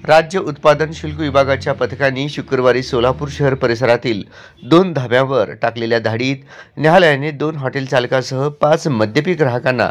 राज्य उत्पादन शुल्क विभागाच्या पथकाने शुक्रवारी सोलापूर शहर परिसरातील 2 धाब्यांवर टाकलेल्या धाडीत न्यायालयाने 2 हॉटेल चालकासह 5 मद्यपी ग्राहकांना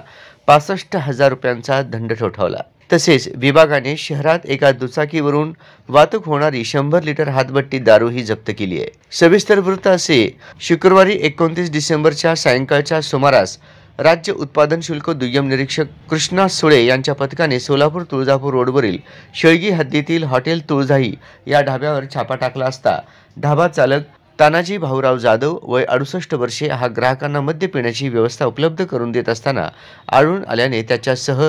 65,000 रुपयांचा दंड ठोठावला। तसेच विभागाने शहरात एका दुचाकीवरून वाहतूक होणारी 100 लिटर हातभट्टी दारू ही जप्त केली आहे। सविस्तर वृत्त असे, शुक्रवारी 29 डिसेंबरच्या सायंकाळच्या सुमारास राज्य उत्पादन शुल्क दुय्यम निरीक्षक कृष्णा सुळे यांच्या पथकाने सोलापूर तुळजापूर रोडवरील शेळगी हद्दीतील हॉटेल तुळजाई या ढाब्यावर छापा टाकला असता ढाबा चालक तानाजी भाऊराव जाधव वय 68 वर्षे हा ग्राहकांना मद्य पिण्याची व्यवस्था उपलब्ध करून देत असताना आढळून आल्याने त्याच्यासह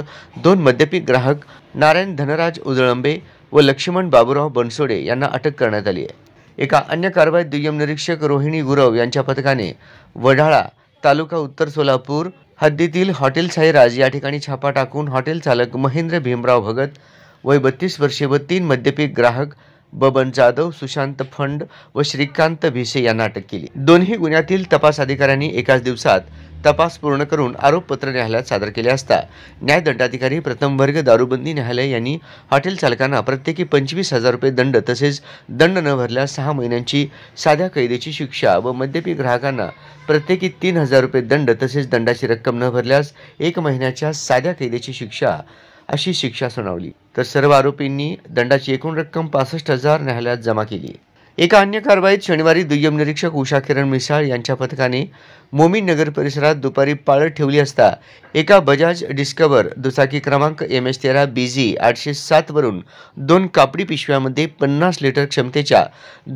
2 मद्यपी ग्राहक नारायण धनराज उजळंबे व लक्ष्मण बाबूराव बनसोडे यांना अटक करण्यात आली आहे। एका अन्य कारवाईत दुय्यम निरीक्षक रोहिणी गुरव यांच्या पथकाने वडाळा तालुका उत्तर सोलापूर हद्दीतील हॉटेल साईराज या ठिकाणी छापा टाकून हॉटेल चालक महेंद्र भीमराव भगत वय 32 वर्षे व 3 मद्यपी ग्राहक बबन जाधव, सुशांत फंड व श्रीकांत भिसे यांना अटक केली। दोन्ही गुन्ह्यातील तपास अधिकाऱ्यांनी एकाच दिवसात तपास पूर्ण करून आरोपपत्र न्यायालयात सादर केले असता न्यायदंडाधिकारी प्रथम वर्ग दारूबंदी न्यायालय यांनी हॉटेल चालकांना प्रत्येकी 25,000 रुपये दंड तसेच दंड न भरल्यास 6 महिन्यांची साध्या कैदेची शिक्षा व मद्यपी ग्राहकांना प्रत्येकी 3,000 रुपये दंड तसेच दंडाची रक्कम न भरल्यास 1 महिन्याच्या साध्या कैदेची शिक्षा अशी शिक्षा सुनावली। तर सर्व आरोपींनी दंडाची एकूण रक्कम 65,000 न्यायालयात जमा केली। एका अन्य कारवाईत शनिवारी दुय्यम निरीक्षक उषा किरण मिसाळ यांच्या पथकाने मोमीन नगर परिसरात दुपारी पाळत ठेवली असता एका बजाज डिस्कवर दुचाकी क्रमांक MS13 BG 807 वरून 2 कापडी पिशव्यामध्ये 50 लिटर क्षमतेच्या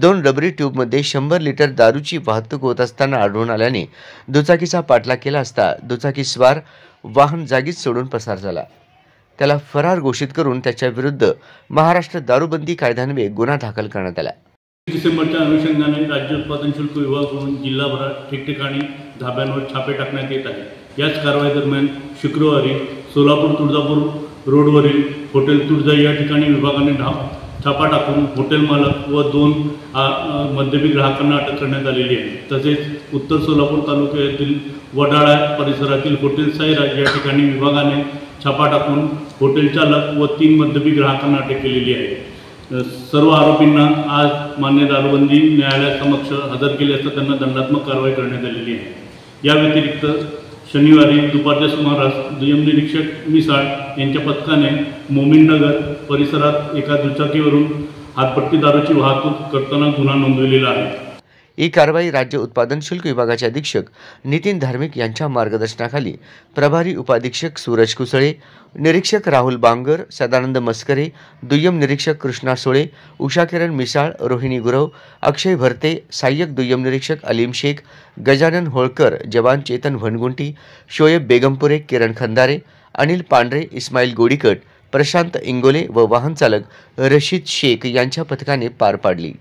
2 रबरी ट्यूबमध्ये 100 लिटर दारूची वाहतूक होत असताना आढळून आल्याने दुचाकीचा पाठलाग केला असता दुचाकी स्वार वाहन जागीच सोडून पसार झाला। त्याला फरार घोषित करून त्याच्या विरुद्ध महाराष्ट्र दारूबंदी कायद्यान्वये गुन्हा दाखल करण्यात आला। डिसेंबरच्या अनुषंगाने राज्य उत्पादन शुल्क विभागाकडून जिल्हाभरात ठिकठिकाणी धाब्यांवर छापे टाकण्यात येत आहे। याच कारवाई दरम्यान शुक्रवारी सोलापूर तुळजापूर रोडवरील हॉटेल तुळजाई या ठिकाणी विभागाने छापा टाकून हॉटेल मालक व 2 मद्यपी ग्राहकांना अटक करण्यात आलेली आहे। तसेच उत्तर सोलापूर तालुक्यातील वडाळा परिसरातील हॉटेल साईराज या ठिकाणी विभागाने छापा टाकून हॉटेल चालक व 3 मद्यपी ग्राहकांना अटक केलेली आहे। सर्व आरोपींना आज मान्य दारूबंदी न्यायालयासमक्ष हजर केले असता त्यांना दंडात्मक कारवाई करण्यात आलेली आहे। या व्यतिरिक्त शनिवारी दुपारच्या सुमारास दुय्यम निरीक्षक मिसाळ यांच्या पथकाने मोमीन नगर परिसरात एका दुचाकीवरून हातभट्टी दारूची वाहतूक करताना गुन्हा नोंदवलेला आहे। ही कारवाई राज्य उत्पादन शुल्क विभागाचे अधीक्षक नितीन धार्मिक यांच्या मार्गदर्शनाखाली प्रभारी उपाधीक्षक सूरज कुसळे, निरीक्षक राहुल बांगर, सदानंद मस्करे, दुय्यम निरीक्षक कृष्णा सुळे, उषा किरण मिसाळ, रोहिणी गुरव, अक्षय भरते, सहाय्यक दुय्यम निरीक्षक अलीम शेख, गजानन होळकर, जवान चेतन भनगुंटी, शोएब बेगमपुरे, किरण खंदारे, अनिल पांढरे, इस्माईल गोडीकट, प्रशांत इंगोले व वाहन चालक रशीद शेख यांच्या पथकाने पार पाडली।